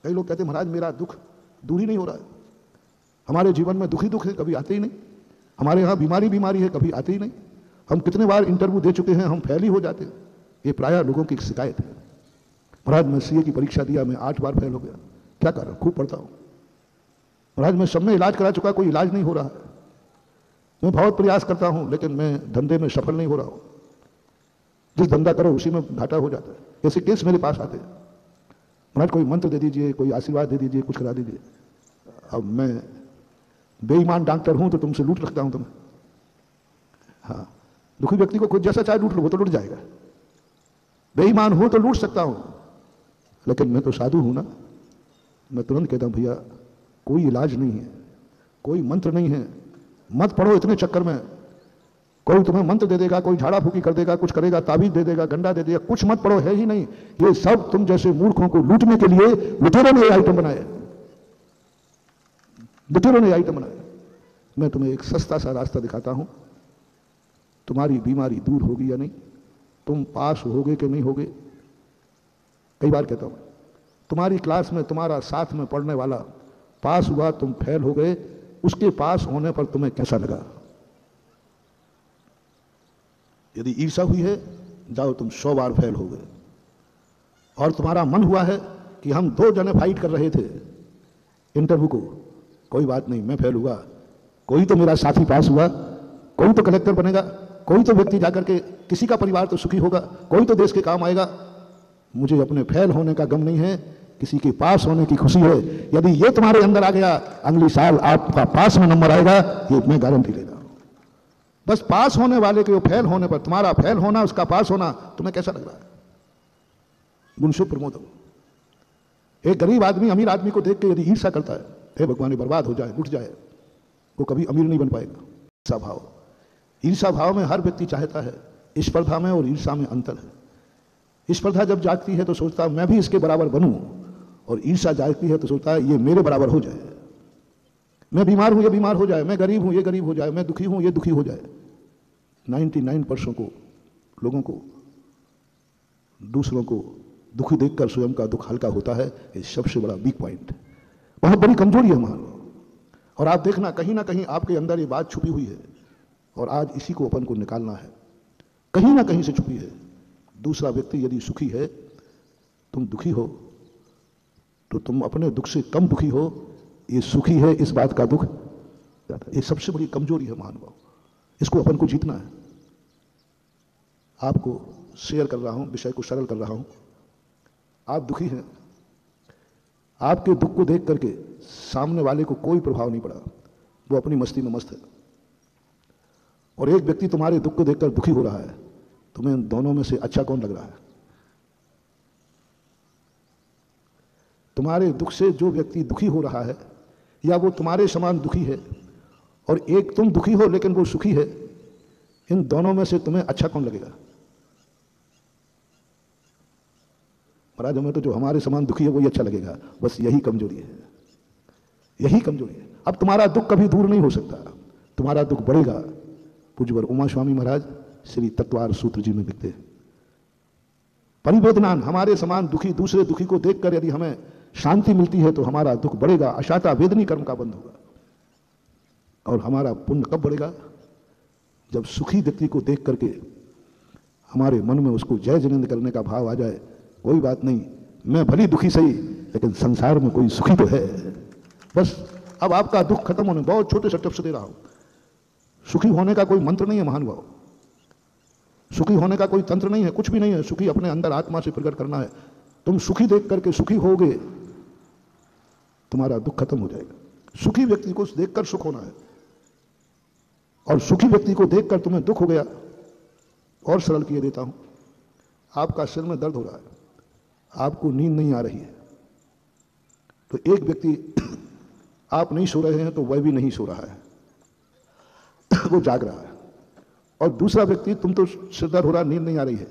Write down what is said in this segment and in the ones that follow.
कई लोग कहते हैं महाराज मेरा दुख दूर ही नहीं हो रहा है, हमारे जीवन में दुख ही दुख है, कभी आते ही नहीं, हमारे यहाँ बीमारी बीमारी है, कभी आते ही नहीं, हम कितने बार इंटरव्यू दे चुके हैं, हम फेल ही हो जाते हैं। ये प्रायः लोगों की शिकायत है। महाराज मैं सीए की परीक्षा दिया, मैं 8 बार फेल हो गया, क्या कर रहा हूँ, खूब पढ़ता हूँ। महाराज मैं सब में इलाज करा चुका, कोई इलाज नहीं हो रहा है, मैं बहुत प्रयास करता हूँ लेकिन मैं धंधे में सफल नहीं हो रहा हूँ, जिस धंधा करो उसी में घाटा हो जाता है। ऐसे केस मेरे पास आते हैं, महाराज कोई मंत्र दे दीजिए, कोई आशीर्वाद दे दीजिए, कुछ करा दीजिए। अब मैं बेईमान डॉक्टर हूं तो तुमसे लूट सकता हूं तुम्हें। हाँ, दुखी व्यक्ति को खुद जैसा चाहे लूट लो, वो तो लूट जाएगा। बेईमान हूं तो लूट सकता हूं, लेकिन मैं तो साधु हूं ना, मैं तुरंत कहता हूं भैया कोई इलाज नहीं है, कोई मंत्र नहीं है, मत पढ़ो इतने चक्कर में। कोई तुम्हें मंत्र दे देगा, कोई झाड़ा फूकी कर देगा, कुछ करेगा, ताबीज दे देगा, गंडा दे देगा, कुछ मत पढ़ो, है ही नहीं। ये सब तुम जैसे मूर्खों को लूटने के लिए लुटेरों ने आइटम बनाए, लुटेरों ने आइटम बनाए। मैं तुम्हें एक सस्ता सा रास्ता दिखाता हूं, तुम्हारी बीमारी दूर होगी या नहीं, तुम पास होगे कि नहीं होगे। कई बार कहता हूं तुम्हारी क्लास में तुम्हारा साथ में पढ़ने वाला पास हुआ, तुम फेल हो गए, उसके पास होने पर तुम्हें कैसा लगा। यदि ईर्षा हुई है, जाओ तुम 100 बार फेल हो गए। और तुम्हारा मन हुआ है कि हम 2 जने फाइट कर रहे थे इंटरव्यू को, कोई बात नहीं मैं फेल हुआ, कोई तो मेरा साथी पास हुआ, कोई तो कलेक्टर बनेगा, कोई तो व्यक्ति जाकर के किसी का परिवार तो सुखी होगा, कोई तो देश के काम आएगा। मुझे अपने फेल होने का गम नहीं है, किसी के पास होने की खुशी है। यदि ये तुम्हारे अंदर आ गया, अगली साल आपका पास में नंबर आएगा, ये मैं गारंटी लेता हूं। बस पास होने वाले के फेल होने पर, तुम्हारा फेल होना उसका पास होना, तुम्हें कैसा लग रहा है। गुणशुभ प्रमोद हो। एक गरीब आदमी अमीर आदमी को देख के यदि ईर्षा करता है, हे भगवान ये बर्बाद हो जाए, लुट जाए, वो कभी अमीर नहीं बन पाएगा। ईर्षा भाव, ईर्षा भाव में हर व्यक्ति चाहता है, स्पर्धा में और ईर्षा में अंतर है। स्पर्धा जब जागती है तो सोचता है मैं भी इसके बराबर बनूं, और ईर्षा जागती है तो सोचता है ये मेरे बराबर हो जाए, मैं बीमार हूं ये बीमार हो जाए, मैं गरीब हूं ये गरीब हो जाए, मैं दुखी हूं ये दुखी हो जाए। 99% को लोगों को दूसरों को दुखी देखकर स्वयं का दुख हल्का होता है, ये सबसे बड़ा वीक पॉइंट है, बहुत बड़ी कमजोरी है मान लो। और आप देखना कहीं ना कहीं आपके अंदर ये बात छुपी हुई है, और आज इसी को अपन को निकालना है, कहीं ना कहीं से छुपी है। दूसरा व्यक्ति यदि सुखी है, तुम दुखी हो, तो तुम अपने दुख से कम दुखी हो, ये सुखी है इस बात का दुख, ये सबसे बड़ी कमजोरी है महानुभाव, इसको अपन को जीतना है। आपको शेयर कर रहा हूं, विषय को सरल कर रहा हूं। आप दुखी हैं, आपके दुख को देख करके सामने वाले को कोई प्रभाव नहीं पड़ा, वो अपनी मस्ती में मस्त है। और एक व्यक्ति तुम्हारे दुख को देखकर दुखी हो रहा है, तुम्हें इन दोनों में से अच्छा कौन लग रहा है। तुम्हारे दुख से जो व्यक्ति दुखी हो रहा है, या वो तुम्हारे समान दुखी है, और एक तुम दुखी हो लेकिन वो सुखी है, इन दोनों में से तुम्हें अच्छा कौन लगेगा। महाराज हमें तो जो हमारे समान दुखी है वही अच्छा लगेगा। बस यही कमजोरी है, यही कमजोरी है। अब तुम्हारा दुख कभी दूर नहीं हो सकता, तुम्हारा दुख बढ़ेगा। पूज्यवर उमा स्वामी महाराज श्री तत्वार सूत्र जी में लिखते हैं, परिवेदनान, हमारे समान दुखी दूसरे दुखी को देखकर यदि हमें शांति मिलती है तो हमारा दुख बढ़ेगा, अशाता वेदनी कर्म का बंध होगा। और हमारा पुण्य कब बढ़ेगा, जब सुखी व्यक्ति को देख करके हमारे मन में उसको जय जिनेंद्र करने का भाव आ जाए। कोई बात नहीं, मैं भली दुखी सही, लेकिन संसार में कोई सुखी तो है। बस अब आपका दुख खत्म होने, बहुत छोटे से टिप्स दे रहा हूं। सुखी होने का कोई मंत्र नहीं है महानुभाव, सुखी होने का कोई तंत्र नहीं है, कुछ भी नहीं है। सुखी अपने अंदर आत्मा से प्रकट करना है। तुम सुखी देख करके सुखी होगे, तुम्हारा दुख खत्म हो जाएगा। सुखी व्यक्ति को देखकर सुख होना है, और सुखी व्यक्ति को देखकर तुम्हें दुख हो गया। और सरल किए देता हूं, आपका सिर में दर्द हो रहा है, आपको नींद नहीं आ रही है, तो एक व्यक्ति आप नहीं सो रहे हैं तो वह भी नहीं सो रहा है, वो जाग रहा है। और दूसरा व्यक्ति, तुम तो सिर दर्द हो रहा, नींद नहीं आ रही है,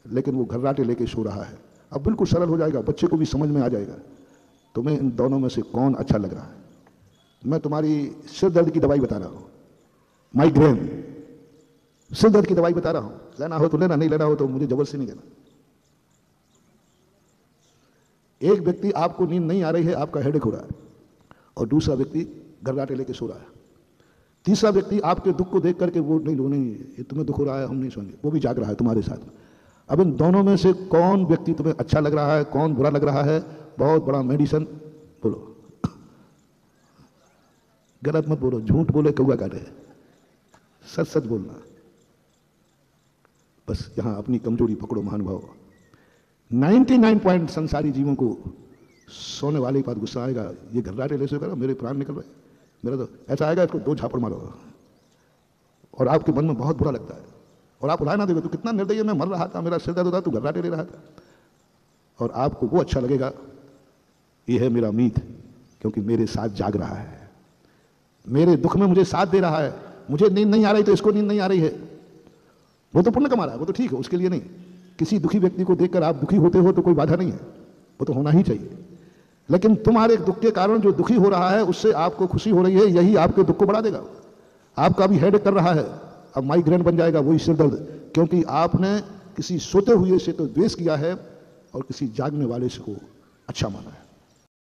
लेकिन वो घर्राटे लेके सो रहा है। अब बिल्कुल सरल हो जाएगा, बच्चे को भी समझ में आ जाएगा तुम्हें इन दोनों में से कौन अच्छा लग रहा है। मैं तुम्हारी सिर दर्द की दवाई बता रहा हूं, माइग्रेन सिर दर्द की दवाई बता रहा हूं। लेना हो तो लेना, नहीं लेना हो तो मुझे जबरदस्ती नहीं देना। एक व्यक्ति आपको नींद नहीं आ रही है, आपका हेडेक हो रहा है, और दूसरा व्यक्ति गर्राटे लेके सो रहा है। तीसरा व्यक्ति आपके दुख को देख करके वो नहीं ये तुम्हें दुख हो रहा है, हम नहीं सोएंगे, वो भी जाग रहा है तुम्हारे साथ। अब इन दोनों में से कौन व्यक्ति तुम्हें अच्छा लग रहा है, कौन बुरा लग रहा है? बहुत बड़ा मेडिसिन। बोलो, गलत मत बोलो, झूठ बोले कौआ काटे, सच सच बोलना। बस यहां अपनी कमजोरी पकड़ो महानुभाव। 99 संसारी जीवों को सोने वाले के बाद गुस्सा आएगा, ये घर्राटे ले करो, मेरे प्राण निकल रहे, मेरा तो ऐसा आएगा, इसको 2 झापड़ मारो, और आपके मन में बहुत बुरा लगता है, और आप उठाए ना देखो, तो कितना निर्दयी, मैं मर रहा था, मेरा सिर दर्द होता, तू घर्राटे ले रहा था। और आपको वो अच्छा लगेगा, ये है मेरा मीत, क्योंकि मेरे साथ जाग रहा है, मेरे दुख में मुझे साथ दे रहा है। मुझे नींद नहीं आ रही तो इसको नींद नहीं आ रही है, वो तो पुण्य कमा रहा है, वो तो ठीक है, उसके लिए नहीं। किसी दुखी व्यक्ति को देखकर आप दुखी होते हो तो कोई बाधा नहीं है, वो तो होना ही चाहिए। लेकिन तुम्हारे दुख के कारण जो दुखी हो रहा है उससे आपको खुशी हो रही है, यही आपके दुख को बढ़ा देगा। आपका भी हेडेक कर रहा है, अब माइग्रेन बन जाएगा, वही सिर दर्द, क्योंकि आपने किसी सोते हुए से तो द्वेष किया है और किसी जागने वाले से को अच्छा माना है।